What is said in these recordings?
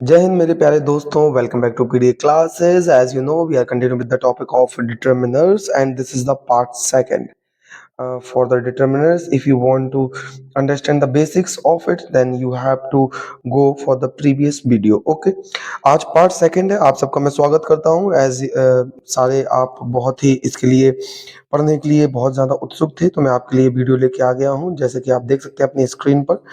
जय हिंद मेरे प्यारे दोस्तों, welcome back to PDA classes. As you know we are continue with the topic of determiners and this is the part second for the determiners. If you want to understand the basics of it, then you have to go for the previous video. Okay, आज part second है। आप सबका मैं स्वागत करता हूँ। As सारे आप बहुत ही इसके लिए पढ़ने के लिए बहुत ज़्यादा उत्सुक थे, तो मैं आपके लिए वीडियो लेके आ गया हूँ। जैसे कि आप देख सकते हैं अपनी स्क्रीन पर,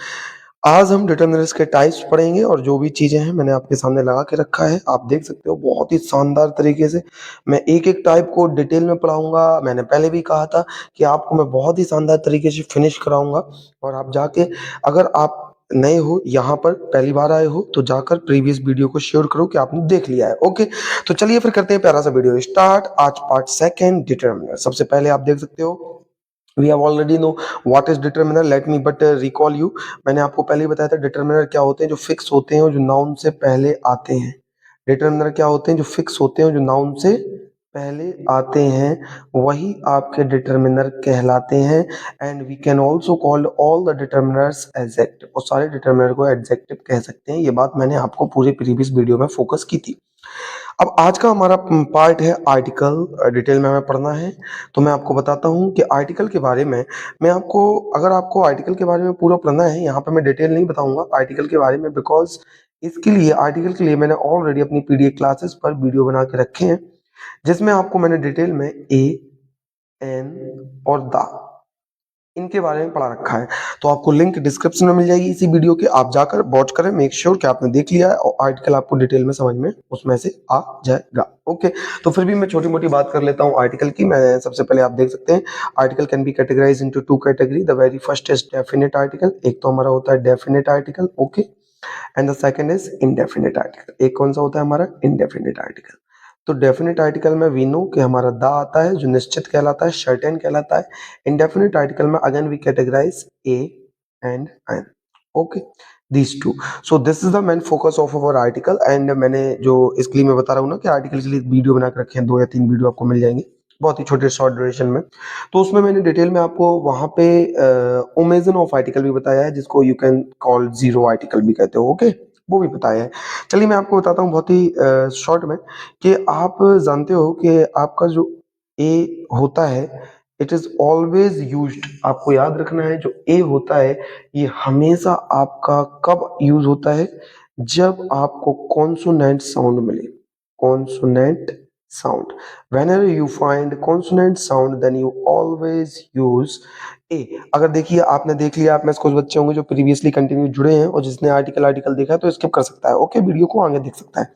आज हम डिटर्मिनर्स के टाइप्स पढ़ेंगे और जो भी चीज़ें हैं मैंने आपके सामने लगा के रखा है। आप देख सकते हो बहुत ही शानदार तरीके से मैं एक-एक टाइप को डिटेल में पढ़ाऊँगा। मैंने पहले भी कहा था कि आपको मैं बहुत ही शानदार तरीके से फिनिश कराऊँगा और आप जाके, अगर आप नए हो यहाँ पर पहली बार आए हो, तो जाकर प्रीवियस वीडियो को शेयर करो कि आपने देख लिया है। ओके, तो चलिए फिर करते हैं प्यारा सा वीडियो स्टार्ट। आज पार्ट सेकंड डिटर्मिनर। सबसे पहले आप देख सकते हो, we have already know what is determiner, let me but recall you. मैंने आपको पहले ही बताया था डिटर्मिनर क्या होते हैं, जो फिक्स होते हैं और जो नाउन से पहले आते हैं। डिटर्मिनर क्या होते हैं, जो फिक्स होते हैं और जो नाउन से पहले आते हैं, वही आपके डिटर्मिनर कहलाते हैं। And we can also call all the determiners adjective, और सारे डिटर्मिनर को एडजेक्टिव कह सकते हैं। ये बात मैंने आपको पूरे प्रीवियस वीडियो में फोकस की थी। अब आज का हमारा पार्ट है आर्टिकल। डिटेल में हमें पढ़ना है, तो मैं आपको बताता हूँ कि आर्टिकल के बारे में मैं आपको, अगर आपको आर्टिकल के बारे में पूरा पढ़ना है, यहाँ पे मैं डिटेल नहीं बताऊंगा आर्टिकल के बारे में, बिकॉज इसके लिए आर्टिकल के लिए मैंने ऑलरेडी अपनी पीडीएफ क्लासेस पर वीडियो बना के रखे हैं, जिसमें आपको मैंने डिटेल में ए, एन और द, इनके बारे में पढ़ा रखा है। तो आपको लिंक डिस्क्रिप्शन में मिल जाएगी इसी वीडियो के, आप जाकर वॉच करें, मेक श्योर कि आपने देख लिया है और आर्टिकल आपको डिटेल में समझ में उसमें से आ जाएगा। ओके, तो फिर भी मैं छोटी मोटी बात कर लेता हूँ आर्टिकल की। मैं सबसे पहले, आप देख सकते हैं, article can be categorize into two category. The very first is definite article. एक तो हमारा होता है definite article, okay, and the second is indefinite article. एक कौन सा होता है हमारा, इंडेफिनेट आर्टिकल। तो डेफिनेट आर्टिकल में वी नो कि हमारा द आता है, जो निश्चित कहलाता है, सर्टेन कहलाता है। इंडेफिनेट आर्टिकल में again we categorize a and an. Okay, these two. So this is the main focus of our article. And मैंने जो इसके लिए मैं बता रहा हूँ ना कि आर्टिकल के लिए वीडियो बना के रखे हैं, 2 या 3 वीडियो आपको मिल जाएंगे बहुत ही छोटे शॉर्ट ड्यूरेशन में। तो उसमें मैंने डिटेल में आपको वहां पे ओमेजन ऑफ आर्टिकल भी बताया है, जिसको you can call zero article भी कहते हो। ओके, वो भी बताया है। चलिए मैं आपको बताता हूँ बहुत ही शॉर्ट में, कि आप जानते हो कि आपका जो ए होता है, इट इज ऑलवेज यूज्ड। आपको याद रखना है, जो ए होता है ये हमेशा आपका कब यूज होता है, जब आपको कॉन्सोनेंट साउंड मिले। Consonant sound. Whenever you find consonant sound, then you always use a. अगर देखिए, आपने देख लिया, आप में से कुछ बच्चे होंगे जो प्रीवियसली कंटिन्यू जुड़े हैं और जिसने आर्टिकल देखा है तो स्किप कर सकता है। ओके, वीडियो को आगे देख सकता है।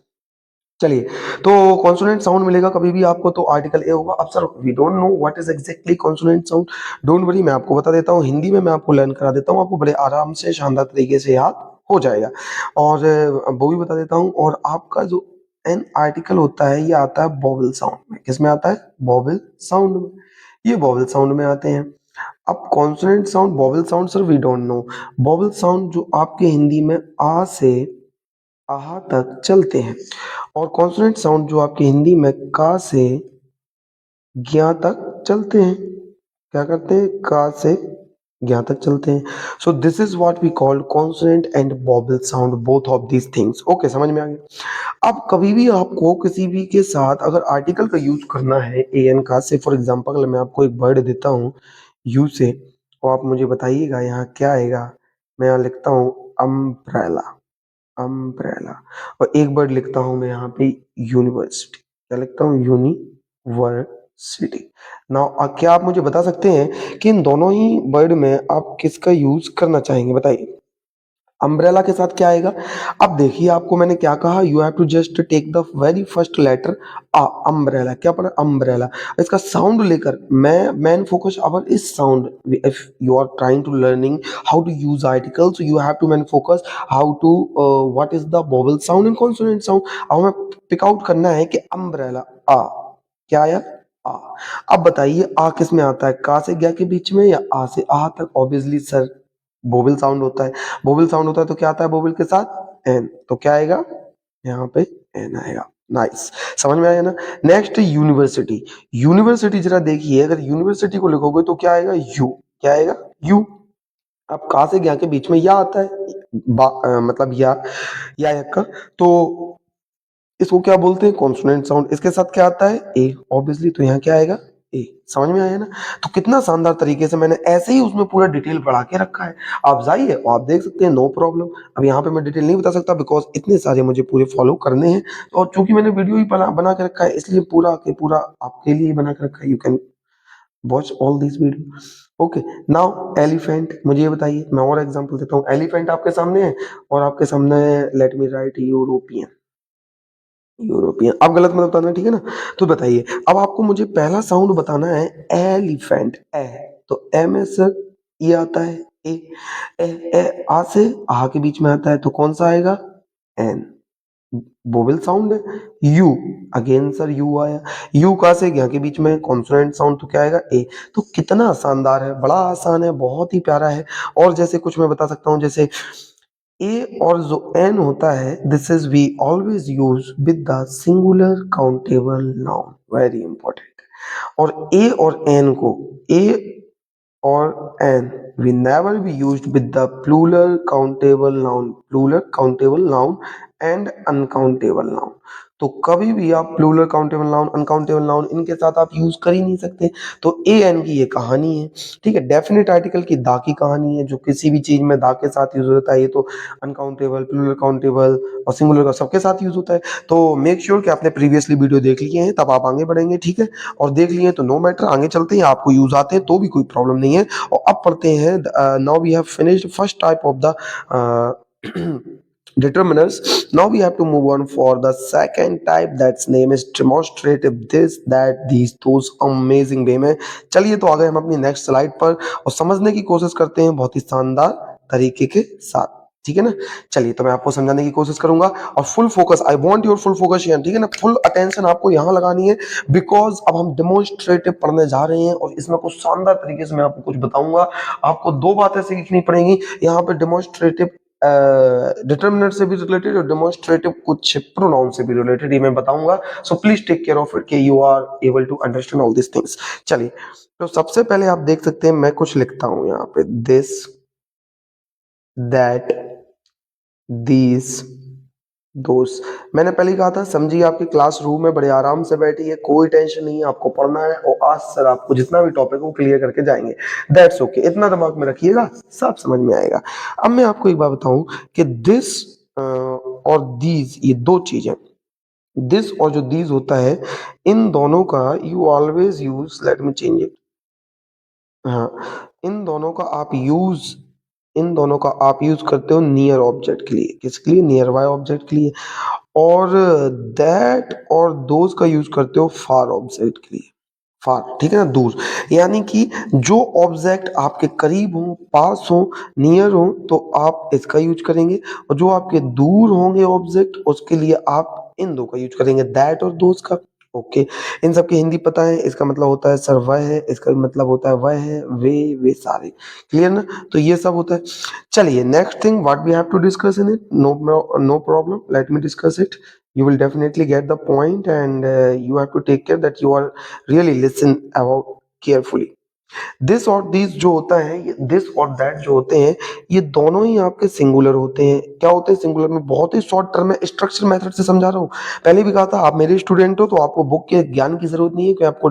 चलिए, तो कॉन्सोनेंट साउंड मिलेगा कभी भी आपको तो आर्टिकल ए होगा। अब sir we don't know what is exactly consonant sound, don't worry, मैं आपको बता देता हूँ। हिंदी में मैं आपको लर्न करा देता हूँ, आपको बड़े आराम से शानदार तरीके से याद हो जाएगा। और वो भी बता देता हूँ। और आपका जो एन आर्टिकल होता है, ये आता है वोवेल साउंड में। किस में आता है, वोवेल साउंड में। ये वोवेल साउंड में आते हैं। अब consonant sound, vowel sound sir we don't know. Vowel sound जो आपके हिंदी में आ से आहा तक चलते हैं, और कॉन्सोनेंट साउंड जो आपकी हिंदी में का से ज्ञा तक चलते हैं। क्या करते हैं, का से ज्ञा तक चलते हैं। So this is what we call consonant and vowel sound, both of these things. Okay, समझ में आ गया। अब कभी भी आपको किसी भी के साथ अगर आर्टिकल का यूज करना है ए एन का से, फॉर एग्जांपल मैं आपको एक वर्ड देता हूँ यू से, और आप मुझे बताइएगा यहाँ क्या आएगा। मैं यहाँ लिखता हूँ अम्ब्रेला, अम्ब्रेला। और एक वर्ड लिखता हूं मैं यहाँ पे यूनिवर्सिटी। क्या लिखता हूँ, यूनिवर्सिटी। नाउ क्या आप मुझे बता सकते हैं कि इन दोनों ही वर्ड में आप किसका यूज करना चाहेंगे, बताइए। अम्ब्रेला के साथ क्या आएगा। अब देखिए, आपको मैंने क्या कहा, you have to just take the very first letter आ। अम्ब्रेला क्या पढ़ा, अम्ब्रेला। इसका साउंड लेकर मैं मेन फोकस अवर इस sound. If you are trying to learning how to use articles, you have to main focus how to what is the vowel sound and consonant sound. अब हमें pick out करना है कि umbrella आ क्या आया, आ। अब बताइए, आ किस में आता है, का से ज्ञा के बीच में या आ से आ तक। ऑब्वियसली सर बोबल साउंड होता है। बोबल साउंड होता है तो क्या आता है बोबल के साथ, एन। तो क्या आएगा यहाँ पे, एन आएगा। नाइस, समझ में आया ना। Next university. यूनिवर्सिटी जरा देखिए, अगर यूनिवर्सिटी को लिखोगे तो क्या आएगा, यू। क्या आएगा, यू। अब का से ज्ञा के बीच में या आता है, मतलब या यक्कर, तो इसको क्या बोलते हैं? Consonant sound. इसके साथ क्या आता है? ए, ऑब्वियसली। तो यहाँ क्या आएगा? ए। समझ में आया ना? तो कितना शानदार तरीके से मैंने ऐसे ही उसमें पूरा डिटेल बढ़ा के रखा है। आप जाइए और आप देख सकते हैं, नो प्रॉब्लम। अब यहाँ पे मैं डिटेल नहीं बता सकता बिकॉज इतने सारे मुझे पूरे फॉलो करने हैं, और चूंकि मैंने वीडियो ही बना के रखा है, इसलिए पूरा के पूरा आपके लिए बना के रखा है। You can watch all this video. Okay, now elephant. मुझे ये बताइए, मैं और एग्जांपल देता हूँ। एलिफेंट आपके सामने है, और आपके सामने let me right European. European, आप गलत मत बताना, ठीक है ना? तो बताइए, अब आपको मुझे पहला साउंड बताना है एलिफेंट। ए, तो ए में सर ये आता है ए। ए, ए आ से आ के बीच में आता है, तो कौन सा आएगा? एन। वोवेल साउंड है। यू, अगेन सर यू आया। यू का से यहाँ के बीच में कॉन्सोनेंट साउंड, तो क्या आएगा? ए। तो कितना शानदार है, बड़ा आसान है, बहुत ही प्यारा है। और जैसे कुछ मैं बता सकता हूँ, जैसे ए और जो एन होता है, this is we always use with the singular countable noun, very important. और ए और एन को, ए or an, we never be used with the plural countable noun and uncountable noun। तो कभी भी आप plural countable noun, uncountable noun, इनके साथ आप यूज कर ही नहीं सकते। तो ए एन की ये कहानी है, ठीक है। डेफिनेट आर्टिकल की दा की कहानी है, जो किसी भी चीज में दा के साथ यूज होता है। ये तो अनकाउंटेबल, प्लूरल काउंटेबल और सिंगुलर का सबके साथ यूज होता है। तो मेक श्योर कि आपने प्रीवियसली वीडियो देख लिए हैं, तब आप आगे बढ़ेंगे, ठीक है। और देख लिए तो नो मैटर, आगे चलते हैं। आपको यूज आते हैं तो भी कोई प्रॉब्लम नहीं है। और अब पढ़ते हैं, now we have finished first type of the determiners। Now we have to move on for the second type, that's name is demonstrative, this that these those amazing way में। चलिए, तो आ गए हम अपनी नेक्स्ट स्लाइड पर, और समझने की कोशिश करते हैं बहुत ही शानदार तरीके के साथ, ठीक है ना? चलिए, तो मैं आपको समझाने की कोशिश करूंगा, और full focus, I want your full focus here, ठीक है ना? फुल अटेंशन आपको यहाँ लगानी है, बिकॉज अब हम डेमोन्स्ट्रेटिव पढ़ने जा रहे हैं, और इसमें कुछ शानदार तरीके से मैं आपको कुछ बताऊंगा। आपको दो बातें सीखनी पड़ेंगी यहाँ पे, डेमोन्स्ट्रेटिव डिटर्मिनर से भी रिलेटेड, और डेमोन्स्ट्रेटिव कुछ प्रोनाउन से भी रिलेटेड, ये मैं बताऊंगा। So please take care of it कि you are able to understand all this things. चलिए, तो सबसे पहले आप देख सकते हैं, मैं कुछ लिखता हूं यहाँ पे, दिस, दैट, दीज, दोस्त। मैंने पहले ही कहा था, समझिए आपकी क्लासरूम में बड़े आराम से बैठी है, कोई टेंशन नहीं है, आपको पढ़ना है, और आज सर आपको जितना भी टॉपिक वो क्लियर करके जाएंगे। दैट्स ओके, इतना दिमाग में रखिएगा, सब समझ में आएगा। अब मैं आपको एक बात बताऊं कि दिस और दीज, ये दो चीजें, दिस और जो दीज होता है, इन दोनों का you always use, let me change it. हाँ, इन दोनों का आप यूज करते हो नियर ऑब्जेक्ट के लिए। किसके लिए? नियर बाय ऑब्जेक्ट के लिए। और दैट और दोज का यूज करते हो फार ऑब्जेक्ट के लिए। फार, ठीक है ना? दूर। यानी कि जो ऑब्जेक्ट आपके करीब हो, पास हो, नियर हो, तो आप इसका यूज करेंगे, और जो आपके दूर होंगे ऑब्जेक्ट, उसके लिए आप इन दो का यूज करेंगे, दैट और दोज का। ओके, इन सब की हिंदी पता है? इसका मतलब होता है सर वह है, इसका मतलब होता है वह है, वे सारे। क्लियर ना? तो ये सब होता है। चलिए, next thing what we have to discuss in it, no problem, let me discuss it. You will definitely get the point, and you have to take care that you are really listen about carefully। This और this जो होता है, ये this और that जो होते हैं, ये दोनों ही आपके सिंगुलर होते हैं। क्या होते हैं सिंगुलर में? बहुत ही शॉर्ट टर्म में, स्ट्रक्चर मेथड से समझा रहा हूँ। पहले भी कहा था, आप मेरे स्टूडेंट हो तो आपको बुक के ज्ञान की जरूरत नहीं है कि आपको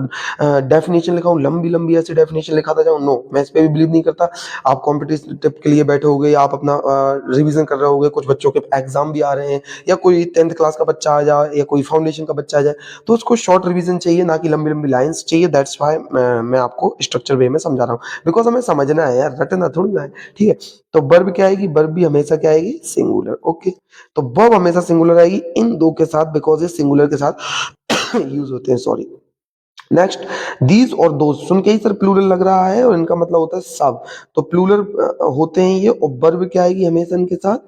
डेफिनेशन लिखाऊं, लंबी लंबी ऐसी डेफिनेशन लिखाता जाऊं। नो, मैं इस पे भी बिलीव नहीं करता। आप कॉम्पिटिटिव के लिए बैठे होगे, आप अपना रिविजन कर रहे होगे, कुछ बच्चों के एग्जाम भी आ रहे हैं, या कोई 10th क्लास का बच्चा आ जाए, या कोई फाउंडेशन का बच्चा आ जाए, तो उसको शॉर्ट रिविजन चाहिए, ना कि लंबी लंबी लाइंस चाहिए। दैट्स व्हाई मैं आपको स्ट्रक्चर वे में समझा रहा हूँ, बिकॉज हमें समझना है यार, रटना थोड़ी ना है, ठीक है। तो वर्ब क्या आएगी? वर्ब भी हमेशा क्या आएगी? सिंगुलर। ओके, तो वर्ब हमेशा सिंगुलर आएगी इन दो के साथ, बिकॉज ये सिंगुलर के साथ यूज होते हैं, सॉरी। नेक्स्ट, दीज और दोज, सुन के ही सर प्लूरल लग रहा है, और इनका मतलब होता है सब। तो प्लूरल होते हैं ये, और वर्ब क्या आएगी हमेशा इनके साथ?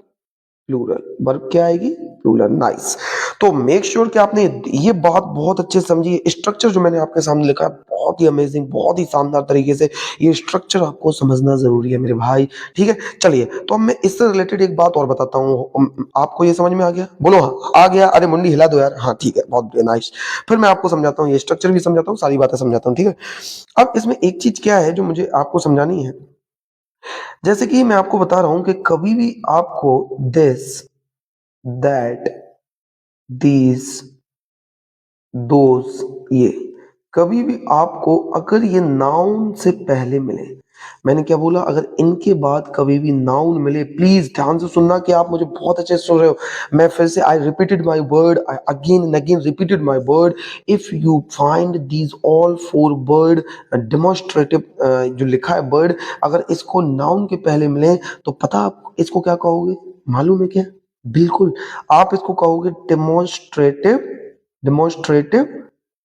प्लूरल। वर्ब क्या आएगी? प्लूरल। नाइस। तो मेक श्योर कि आपने ये बात बहुत अच्छे से समझी। स्ट्रक्चर जो मैंने आपके सामने लिखा है, बहुत ही अमेजिंग, बहुत ही शानदार तरीके से ये स्ट्रक्चर आपको समझना जरूरी है मेरे भाई, ठीक है। चलिए, तो अब मैं इससे रिलेटेड एक बात और बताता हूँ। आपको ये समझ में आ गया? बोलो हाँ, आ गया। अरे मुंडी हिला दो यार। हाँ, ठीक है, बहुत बढ़िया, नाइस। फिर मैं आपको समझाता हूँ, ये स्ट्रक्चर भी समझाता हूँ, सारी बातें समझाता हूँ, ठीक है। अब इसमें एक चीज क्या है जो मुझे आपको समझानी है, जैसे कि मैं आपको बता रहा हूं कि कभी भी आपको दिस, दैट, दीज, दोज, ये कभी भी आपको अगर ये नाउन से पहले मिले, मैंने क्या बोला, अगर इनके बाद कभी भी नाउन मिले, प्लीज ध्यान से सुनना कि आप मुझे बहुत अच्छे से सुन रहे हो। मैं फिर से I repeated my word, I again and again repeated my word. If you find these all four word demonstrative, जो लिखा है वर्ड, अगर इसको नाउन के पहले मिले तो पता आप इसको क्या कहोगे, मालूम है क्या? बिल्कुल, आप इसको कहोगे डेमोन्स्ट्रेटिव। डेमोन्स्ट्रेटिव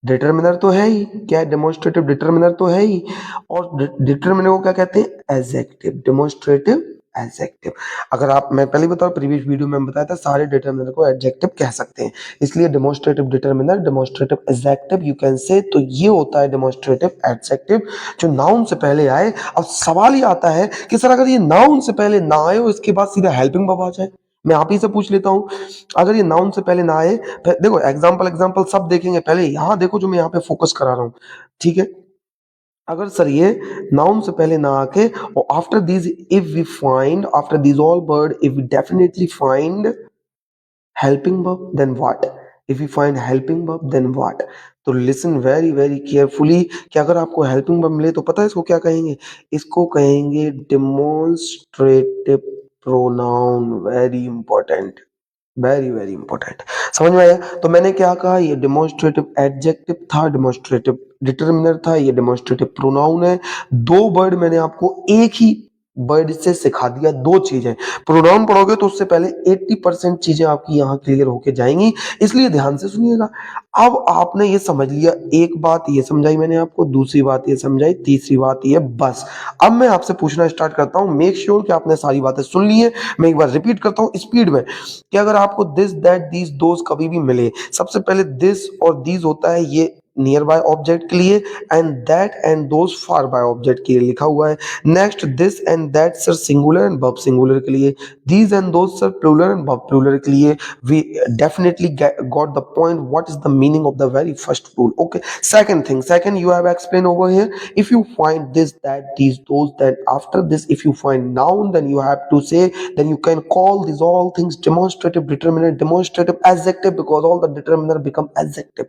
डिटर्मिनर तो है ही, क्या है, डेमोन्स्ट्रेटिव डिटर्मिनर तो है ही। और डिटर्मिनर को क्या कहते हैं, एडजेक्टिव, डेमोन्स्ट्रेटिव एडजेक्टिव। अगर आप, मैं पहले बताऊं, प्रीवियस वीडियो में बताया था सारे डिटर्मिनर को एडजेक्टिव कह सकते हैं, इसलिए demonstrative determiner, demonstrative adjective you can say, तो ये होता है डेमोन्स्ट्रेटिव एडजेक्टिव जो नाउन से पहले आए। अब सवाल ये आता है कि सर अगर ये नाउन से पहले ना आए और इसके बाद सीधा हेल्पिंग वर्ब आ जाए, मैं आप ही से पूछ लेता हूं, अगर ये नाउन से पहले ना आए, देखो एग्जांपल एग्जांपल सब देखेंगे, पहले यहां देखो जो मैं यहां पे फोकस करा रहा हूं, ठीक है। अगर सर ये नाउन से पहले ना आके और after these, if we find after these all word, if we definitely find helping verb, then what? If we find helping verb, then what? तो लिसन वेरी वेरी केयरफुली कि अगर आपको हेल्पिंग वर्ब मिले तो पता है इसको क्या कहेंगे, इसको कहेंगे demonstrative pronoun. Very important, very very important. समझ में आया? तो मैंने क्या कहा, ये डेमोन्स्ट्रेटिव एडजेक्टिव था, डेमोन्स्ट्रेटिव डिटर्मिनर था, ये डेमोन्स्ट्रेटिव प्रोनाउन है। दो वर्ड मैंने आपको एक ही वर्ड से सिखा दिया, दो चीजें। प्रोनाउन पढ़ोगे तो उससे पहले 80% चीजें आपकी यहाँ क्लियर होके जाएंगी, इसलिए ध्यान से सुनिएगा। अब आपने ये समझ लिया, एक बात ये समझाई मैंने आपको, दूसरी बात ये समझाई, तीसरी बात ये, बस। अब मैं आपसे पूछना स्टार्ट करता हूं, मेक श्योर कि आपने सारी बातें सुन ली है। मैं एक बार रिपीट करता हूं स्पीड में कि अगर आपको दिस, दैट, दीज, दोज कभी भी मिले, सबसे पहले दिस और दीज होता है ये नियर बाय ऑब्जेक्ट के लिए, and that and those for by object के लिए लिखा हुआ है। Next this and that sir singular and verb singular के लिए, these and those sir plural and verb plural के लिए। We definitely got the point what is the meaning of the very first rule. Okay, second thing, second you have explained over here, if you find this, that, these, those, then after this if you find noun, then you have to say, then you can call these all things demonstrative determiner, demonstrative adjective, because all the determiner become adjective.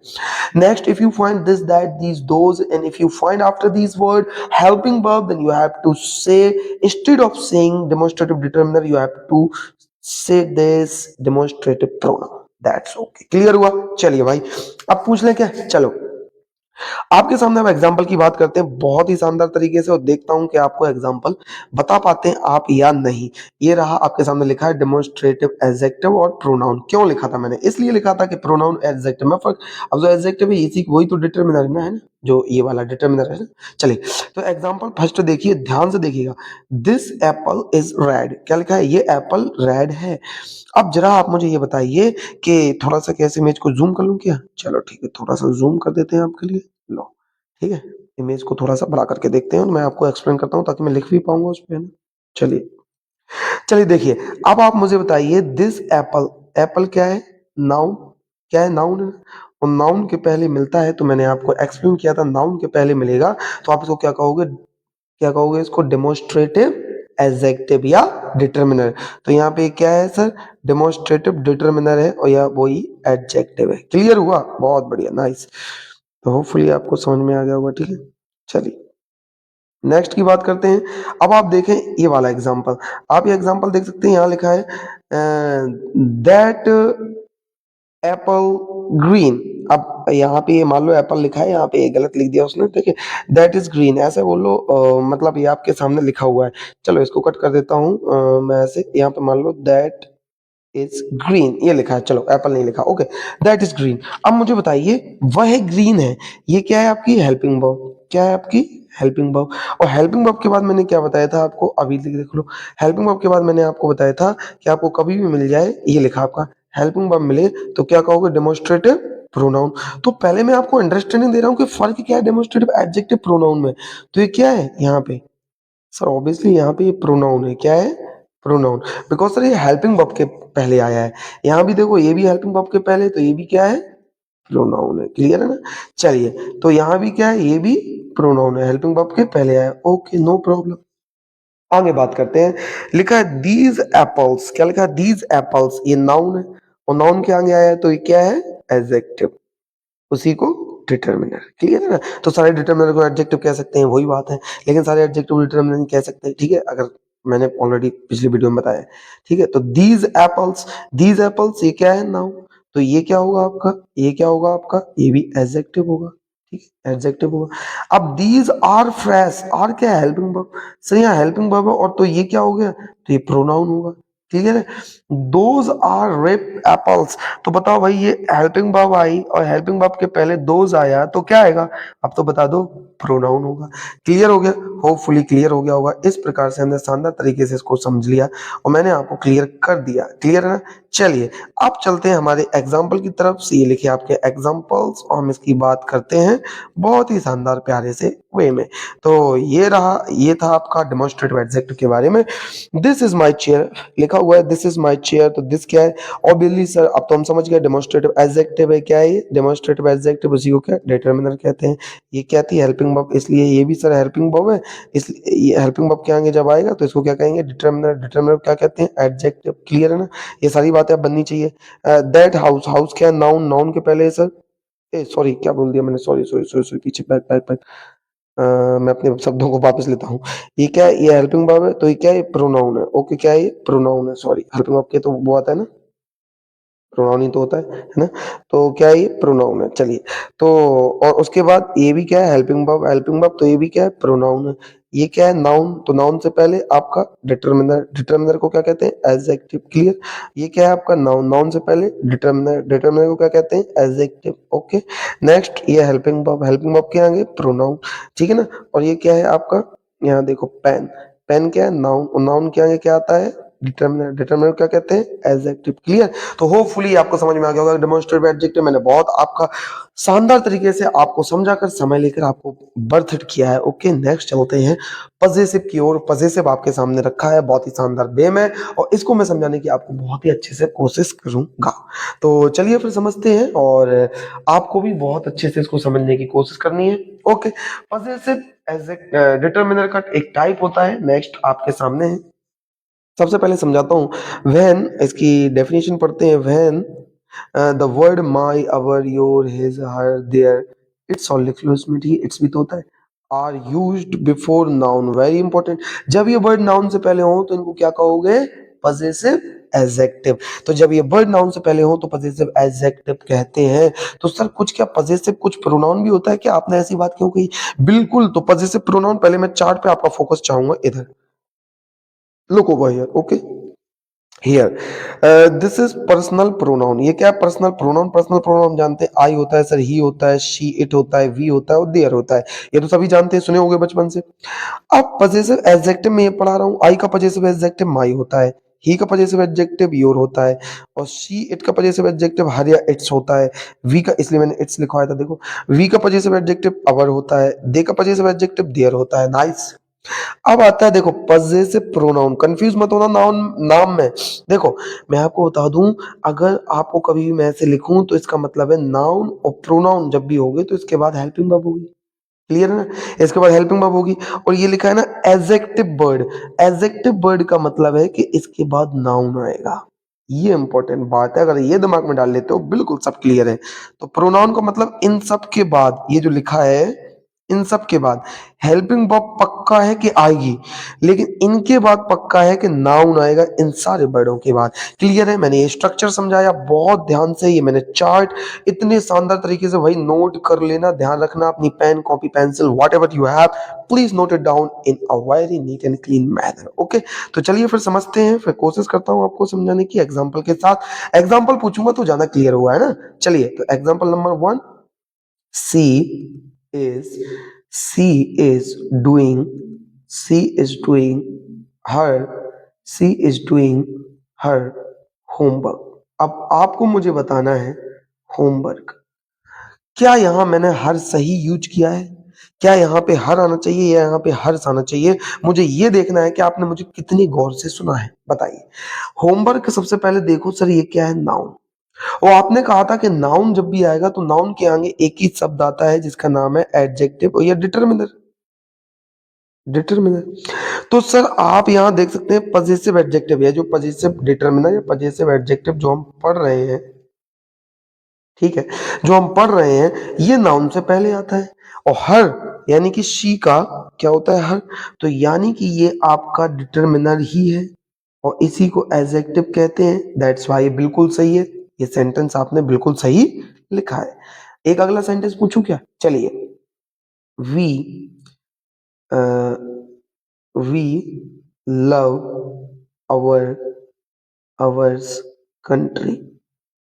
Next, if you find this, that, these, those, and if you find after these word helping verb, then you have to say, instead of saying demonstrative determiner, you have to say this demonstrative pronoun. That's okay. Clear हुआ? चलिए भाई, अब पूछ लें क्या? चलो आपके सामने हम एग्जाम्पल की बात करते हैं बहुत ही शानदार तरीके से, और देखता हूं कि आपको एग्जाम्पल बता पाते हैं आप या नहीं। ये रहा आपके सामने लिखा है डेमोन्स्ट्रेटिव एडजेक्टिव और प्रोनाउन। क्यों लिखा था मैंने? इसलिए लिखा था कि प्रोनाउन एडजेक्टिव में फर्क, अब जो एडजेक्टिव है इसी वही तो डिटर्मिनर है ना, जो ये वाला डिटर्मिनर है ना। चलिए, तो एग्जाम्पल फर्स्ट देखिए, ध्यान से देखिएगा। दिस एप्पल इज रेड, क्या लिखा है? ये एप्पल रेड है। अब जरा आप मुझे ये बताइए कि थोड़ा सा कैसे इमेज को जूम कर लूं क्या? चलो ठीक है, थोड़ा सा जूम कर देते हैं आपके लिए। लो, ठीक है, इमेज को थोड़ा सा बड़ा करके देखते हैं, मैं आपको एक्सप्लेन करता हूँ ताकि मैं लिख भी पाऊंगा उस पे, है ना। चलिए, चलिए देखिए, अब आप मुझे बताइए दिस एप्पल, एप्पल क्या है? नाउन, क्या है? नाउन है ना। और नाउन के पहले मिलता है, तो मैंने आपको एक्सप्लेन किया था नाउन के पहले मिलेगा तो आप इसको क्या कहोगे? क्या कहोगे इसको? डेमोन्स्ट्रेटिव एडजेक्टिव या डिटर्मिनर। तो यहाँ पे क्या है सर? डेमोन्स्ट्रेटिव डिटर्मिनर है और या वही एडजेक्टिव है। क्लियर हुआ? बहुत बढ़िया, नाइस। तो होपफुली आपको समझ में आ गया होगा, ठीक है। चलिए नेक्स्ट की बात करते हैं। अब आप देखें ये वाला एग्जांपल, आप ये एग्जांपल देख सकते हैं, यहाँ लिखा है दैट एप्पल ग्रीन। अब यहाँ पे ये मान लो एप्पल लिखा है, यहाँ पे ये गलत लिख दिया उसने, ठीक है। दैट इज ग्रीन ऐसे बोलो, मतलब ये आपके सामने लिखा हुआ है। चलो इसको कट कर देता हूँ, मैं ऐसे, यहाँ पे मान लो दैट इज ग्रीन ये लिखा है, चलो एप्पल नहीं लिखा, ओके। That is green. अब मुझे बताइए वह ग्रीन है, ये क्या है? आपकी हेल्पिंग वर्ब। क्या है आपकी? Helping verb. और हेल्पिंग वर्ब के बाद मैंने क्या बताया था आपको? अभी देख लो, हेल्पिंग वर्ब के बाद मैंने आपको बताया था कि आपको कभी भी मिल जाए, ये लिखा आपका हेल्पिंग वर्ब मिले तो क्या कहोगे? Demonstrative pronoun. तो पहले मैं आपको अंडरस्टैंडिंग दे रहा हूँ कि फर्क क्या है डेमोन्स्ट्रेटिव एडजेक्टिव प्रोनाउन में। तो ये क्या है यहाँ पे सर? ऑब्वियसली यहाँ पे ये प्रोनाउन है। क्या है? प्रोनाउन। बिकॉज सर ये हेल्पिंग वर्ब के पहले आया है। यहाँ भी देखो, ये भी हेल्पिंग वर्ब के पहले, तो ये भी क्या है? प्रोनाउन है। क्लियर है ना? चलिए, तो यहाँ भी क्या है? ये भी प्रोनाउन है, हेल्पिंग वर्ब के पहले आया। Okay, no problem. आगे बात करते हैं। लिखा है दीज एप्पल्स, क्या लिखा है? दीज एप्पल्स, ये नाउन है और नाउन के आगे आया है तो ये क्या है? एडजेक्टिव, उसी को डिटर्मिनर। क्लियर है ना? तो सारे डिटर्मिनर को एडजेक्टिव कह सकते हैं, वही बात है, लेकिन सारे एडजेक्टिव डिटर्मिनर नहीं कह सकते। ठीक है, अगर मैंने ऑलरेडी पिछली वीडियो में बताया। ठीक है, तो दीज एप्पल्स ये क्या है? नाउन। तो ये क्या होगा आपका? ये क्या होगा आपका? ये भी एडजेक्टिव होगा। ठीक है, एडजेक्टिव होगा। अब दीज आर फ्रेश, आर क्या है? Helping verb. सर यहाँ हेल्पिंग वर्ब है और तो ये क्या हो गया? तो ये प्रोनाउन होगा। क्लियर है? दोज आर रेप एप्पल्स, तो बताओ भाई, ये हेल्पिंग वर्ब आई और हेल्पिंग वर्ब के पहले दोज आया तो क्या आएगा? अब तो बता दो, प्रोनाउन होगा। क्लियर हो गया? होपफुली क्लियर हो गया होगा। इस प्रकार से हमने शानदार तरीके से इसको समझ लिया और मैंने आपको क्लियर कर दिया। क्लियर है ना? चलिए अब चलते हैं हमारे एग्जाम्पल की तरफ से। ये लिखिए आपके एग्जाम्पल्स और हम इसकी बात करते हैं बहुत ही शानदार प्यारे से वे में। तो ये रहा, ये था आपका डेमोन्स्ट्रेटिव एडजेक्टिव के बारे में। दिस इज माई चेयर लिखा हुआ है, दिस इज माई चेयर, तो दिस क्या है? ऑब्वियसली सर, अब तो हम समझ गए डेमोन्स्ट्रेटिव एडजेक्टिव है। क्या है ये? डेमोन्स्ट्रेटिव एडजेक्टिव, उसी को क्या डिटरमिनर कहते हैं। ये क्या थी? हेल्पिंग वर्ब, इसलिए ये भी सर हेल्पिंग वर्ब है। इसलिए ये हेल्पिंग वर्ब के आगे जब आएगा तो इसको क्या कहेंगे? डिटरमिनर। डिटरमिनर क्या कहते हैं? एडजेक्टिव। क्लियर है ना? ये सारी बातें अब बननी चाहिए। दैट हाउस, हाउस क्या है? नाउन। नाउन के पहले सर, ए सॉरी क्या बोल दिया मैंने? सॉरी सॉरी सॉरी सॉरी, पीछे बैक बैक बैक। मैं अपने शब्दों को वापस लेता हूँ। ये क्या है? ये हेल्पिंग वर्ब है, तो ये क्या है? ये प्रोनाउन है। ओके, क्या है? ये प्रोनाउन है। सॉरी, हेल्पिंग वर्ब के तो वो आता है ना, प्रोनाउन ही तो होता है ना? तो क्या है? ये प्रोनाउन है। चलिए, तो और उसके बाद ये भी क्या है? Helping verb. हेल्पिंग वर्ब, तो ये भी क्या है? प्रोनाउन है। ये क्या है? नाउन। तो नाउन से पहले आपका डिटरमिनर। डिटरमिनर को क्या कहते हैं? एडजेक्टिव। क्लियर? ये क्या है आपका? नाउन। नाउन से पहले डिटरमिनर। डिटरमिनर को क्या कहते हैं? एडजेक्टिव। ओके, नेक्स्ट ये हेल्पिंग वर्ब। हेल्पिंग वर्ब के आगे प्रोनाउन। ठीक है ना? और ये क्या है आपका? यहाँ देखो, पेन। पेन क्या है? नाउन। और नाउन के आगे क्या आता है? डिटरमिनर। डिटरमिनर क्या कहते हैं? एडजेक्टिव। क्लियर? तो होपफुली आपको समझ में आ गया होगा डेमोन्स्ट्रेटिव एडजेक्टिव मैंने बहुत आपका शानदार तरीके से आपको समझाकर, समय लेकर आपको बर्थ इट किया है। ओके, नेक्स्ट चलते हैं पजेसिव की ओर। पजेसिव आपके सामने रखा है बहुत ही शानदार वे में और इसको मैं समझाने की आपको बहुत ही अच्छे से कोशिश करूंगा। तो चलिए फिर समझते हैं और आपको भी बहुत अच्छे से इसको समझने की कोशिश करनी है। ओके, पजेसिव एज डिटरमिनर का एक टाइप होता है। नेक्स्ट आपके सामने है, सबसे पहले समझाता हूँ। व्हेन, इसकी डेफिनेशन पढ़ते हैं। When the word my, our, your, his, her, their, its all लिखलो इसमें। ठीक है, इट्स भी तो होता है। Are used before noun, very important. जब ये वर्ड नाउन से पहले हो तो इनको क्या कहोगे? Possessive adjective. तो जब ये वर्ड नाउन से पहले हो तो पजेसिव एडजेक्टिव कहते हैं। तो सर कुछ क्या पजेसिव कुछ प्रोनाउन भी होता है क्या? आपने ऐसी बात क्यों कही? बिल्कुल, तो पजेसिव प्रोनाउन, पहले मैं चार्ट पे आपका फोकस चाहूंगा, इधर look over here. Okay, here this is personal pronoun. ये क्या है? Personal pronoun. पर्सनल प्रोनाउन जानते हैं, आई होता है सर, ही होता है, शी, इट होता है, वी होता है और देयर होता है। ये तो सभी जानते हैं, सुने होंगे बचपन से। अब पजेसिव एडजेक्टिव में ये पढ़ा रहा हूँ। आई का पजेसिव एडजेक्टिव माई होता है, ही का पजेसिव एडजेक्टिव योर होता है और शी, इट का पजेसिव एडजेक्टिव हर या इट्स होता है। वी का, इसलिए मैंने इट्स लिखवाया था, देखो। वी का पजेसिव एडजेक्टिव अवर होता है, दे का पजेसिव एडजेक्टिव देयर होता है। नाइस। अब आता है देखो पजेसिव प्रोनाउन। कंफ्यूज मत होना नाउन नाम में। देखो मैं आपको बता दूं, अगर आपको कभी भी मैं ऐसे लिखूं तो इसका मतलब है नाउन और प्रोनाउन जब भी होगे तो इसके बाद हेल्पिंग वर्ब होगी। क्लियर है ना? इसके बाद हेल्पिंग वर्ब होगी और ये लिखा है ना एडजेक्टिव वर्ड। एडजेक्टिव वर्ड का मतलब है कि इसके बाद नाउन आएगा। ये इंपॉर्टेंट बात है, अगर ये दिमाग में डाल लेते हो बिल्कुल सब क्लियर है। तो प्रोनाउन का मतलब इन सब के बाद, ये जो लिखा है इन सब के बाद हेल्पिंग वर्ब पक्का है कि आएगी, लेकिन इनके बाद पक्का है कि नाउन आएगा इन सारे वर्डों के बाद। क्लियर है? मैंने ये स्ट्रक्चर समझाया बहुत ध्यान से, ये मैंने चार्ट इतने शानदार तरीके से, भाई नोट कर लेना, ध्यान रखना, अपनी pen copy pencil whatever you have, please note it down in a very neat and clean manner. Okay, तो चलिए फिर समझते हैं, फिर कोशिश करता हूं आपको समझाने की एग्जाम्पल के साथ। एग्जाम्पल पूछूंगा तो ज्यादा क्लियर हुआ है ना? चलिए, तो example number 1, C is she is doing she is doing her she is doing her homework। अब आपको मुझे बताना है होमवर्क। क्या यहाँ मैंने हर सही यूज किया है? क्या यहाँ पे हर आना चाहिए या यहाँ पे हर्ष आना चाहिए? मुझे ये देखना है कि आपने मुझे कितनी गौर से सुना है, बताइए। होमवर्क सबसे पहले देखो सर, ये क्या है? नाउन। और आपने कहा था कि नाउन जब भी आएगा तो नाउन के आगे एक ही शब्द आता है जिसका नाम है एडजेक्टिव या डिटरमिनर। डिटरमिनर। तो सर आप यहाँ देख सकते हैं पजेसिव एडजेक्टिव है, जो पजेसिव डिटरमिनर या पजेसिव एडजेक्टिव जो हम पढ़ रहे हैं, ठीक है, जो हम पढ़ रहे हैं ये नाउन से पहले आता है। और हर यानी कि शी का क्या होता है, हर, तो यानी कि ये आपका डिटरमिनर ही है और इसी को एडजेक्टिव कहते हैं। दैट्स वाई ये बिल्कुल सही है, ये सेंटेंस आपने बिल्कुल सही लिखा है। एक अगला सेंटेंस पूछूं क्या? चलिए, we we love our ours country.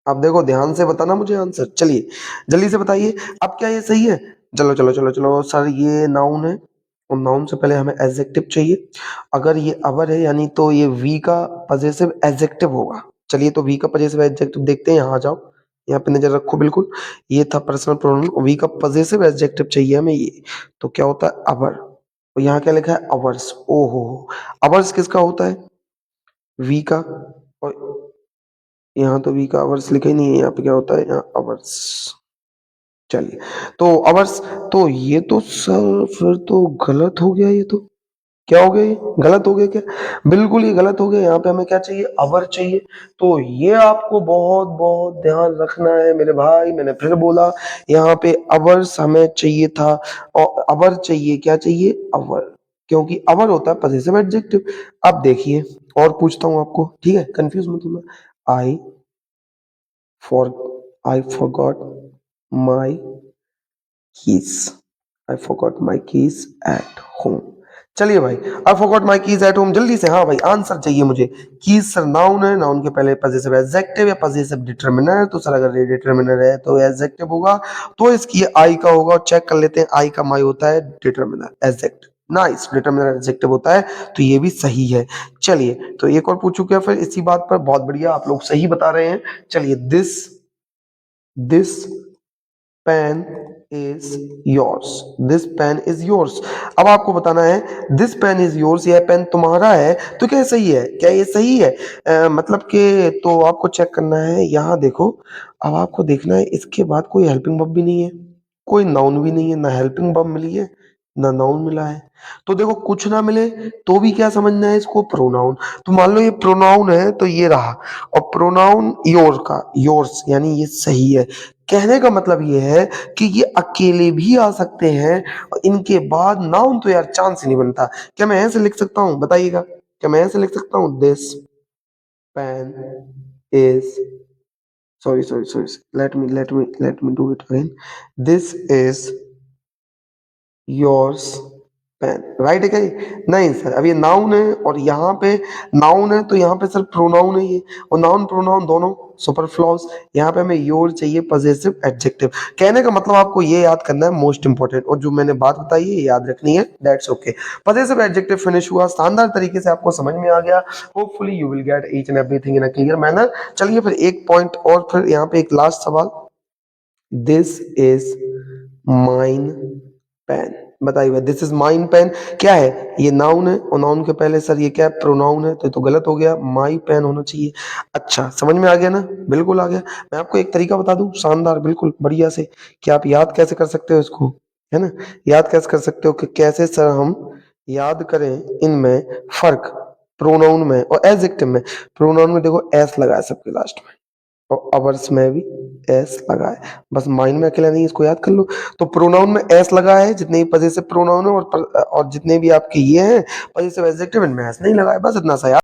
अब देखो ध्यान से बताना मुझे आंसर, चलिए जल्दी से बताइए। अब क्या ये सही है? चलो चलो चलो चलो सर, ये नाउन है और नाउन से पहले हमें एडजेक्टिव चाहिए। अगर ये अवर है यानी तो ये वी का पजेसिव एडजेक्टिव होगा। चलिए तो वी का पजेसिव एडजेक्टिव देखते हैं, यहाँ आ जाओ, यहाँ पे नजर रखो बिल्कुल। ये था पर्सनल प्रोनाउन, वी का पजेसिव एडजेक्टिव चाहिए हमें ये। तो क्या होता है? अवर। और यहाँ क्या लिखा है? अवर्स। ओहो, अवर्स किसका होता है? वी का। और यहाँ तो वी का अवर्स लिखा ही नहीं है, यहाँ पे क्या होता है? यहाँ अवर्स। चलिए तो अवर्स, तो ये तो सर फिर तो गलत हो गया, ये तो क्या हो गया? ये गलत हो गया क्या? बिल्कुल ये गलत हो गया। यहाँ पे हमें क्या चाहिए? अवर चाहिए। तो ये आपको बहुत बहुत ध्यान रखना है मेरे भाई, मैंने फिर बोला यहाँ पे अवर्स हमें चाहिए था। और अवर चाहिए, क्या चाहिए? अवर, क्योंकि अवर होता है पजेसिव एडजेक्टिव। अब देखिए और पूछता हूँ आपको, ठीक है, कंफ्यूज मत होना। I for I forgot my keys, I forgot my keys at home. चलिए भाई, I forgot my keys at home, जल्दी से। हाँ भाई आंसर चाहिए मुझे। कीज सर नाउन है, नाउन के पहले पजेसिव एडजेक्टिव या पजेसिव डिटरमिनर। तो सर अगर ये डिटरमिनर है तो एडजेक्टिव होगा, तो इसकी आई का होगा। चेक कर लेते हैं, आई का माई होता है determiner adjective. Nice, determiner adjective होता है, तो ये भी सही है। चलिए तो एक और पूछू क्या फिर इसी बात पर? बहुत बढ़िया, आप लोग सही बता रहे हैं। चलिए, this this pen is yours, this pen is yours. अब आपको बताना है दिस पेन इज योर्स, यह पेन तुम्हारा है, तो क्या सही है? क्या ये सही है? मतलब कि तो आपको चेक करना है, यहाँ देखो। अब आपको देखना है इसके बाद कोई हेल्पिंग वर्ब भी नहीं है, कोई नाउन भी नहीं है, ना हेल्पिंग वर्ब मिली है ना नाउन मिला है। तो देखो कुछ ना मिले तो भी क्या समझना है इसको? प्रोनाउन। तो मान लो ये प्रोनाउन है तो ये रहा, और प्रोनाउन योर का, योर्स, यानी ये सही है। कहने का मतलब ये है कि ये अकेले भी आ सकते हैं और इनके बाद नाउन तो यार चांस ही नहीं बनता। क्या मैं ऐसे लिख सकता हूं? बताइएगा, क्या मैं ऐसे लिख सकता हूं? This pen is, sorry, let me do it again. This is yours pen, right है क्या ये? नहीं सर, अब ये नाउन है और यहाँ पे नाउन है, तो यहाँ पे सर प्रोनाउन है ये, और नाउन प्रोनाउन दोनों सुपरफ्लूस। यहाँ पे हमें योर चाहिए पजेसिव एडजेक्टिव। कहने का मतलब आपको ये याद करना है, मोस्ट इंपॉर्टेंट, और जो मैंने बात बताई है ये याद रखनी है। That's okay. Possessive adjective finish हुआ, शानदार तरीके से आपको समझ में आ गया। Hopefully you will get each and everything in a clear manner. चलिए फिर एक पॉइंट और, फिर यहाँ पे एक लास्ट सवाल। दिस इज माइन पेन, बताइए दिस इज माइन पेन क्या है? ये नाउन है और नाउन के पहले सर ये क्या है? प्रोनाउन है, तो ये तो गलत हो गया, माई पेन होना चाहिए। अच्छा समझ में आ गया ना? बिल्कुल आ गया। मैं आपको एक तरीका बता दूं, शानदार बिल्कुल बढ़िया से, कि आप याद कैसे कर सकते हो इसको, है ना? याद कैसे कर सकते हो कि कैसे सर हम याद करें इनमें फर्क, प्रोनाउन में और एडजेक्टिव में। प्रोनाउन में देखो एस लगा है सबके लास्ट में, और अवर्स में भी एस लगा है। बस माइंड में अकेला नहीं, इसको याद कर लो। तो प्रोनाउन में एस लगा है जितने भी पजेसिव प्रोनाउन है, और जितने भी आपके ये हैं पजेसिव एडजेक्टिव, इनमें एस नहीं लगा है। बस इतना सा याद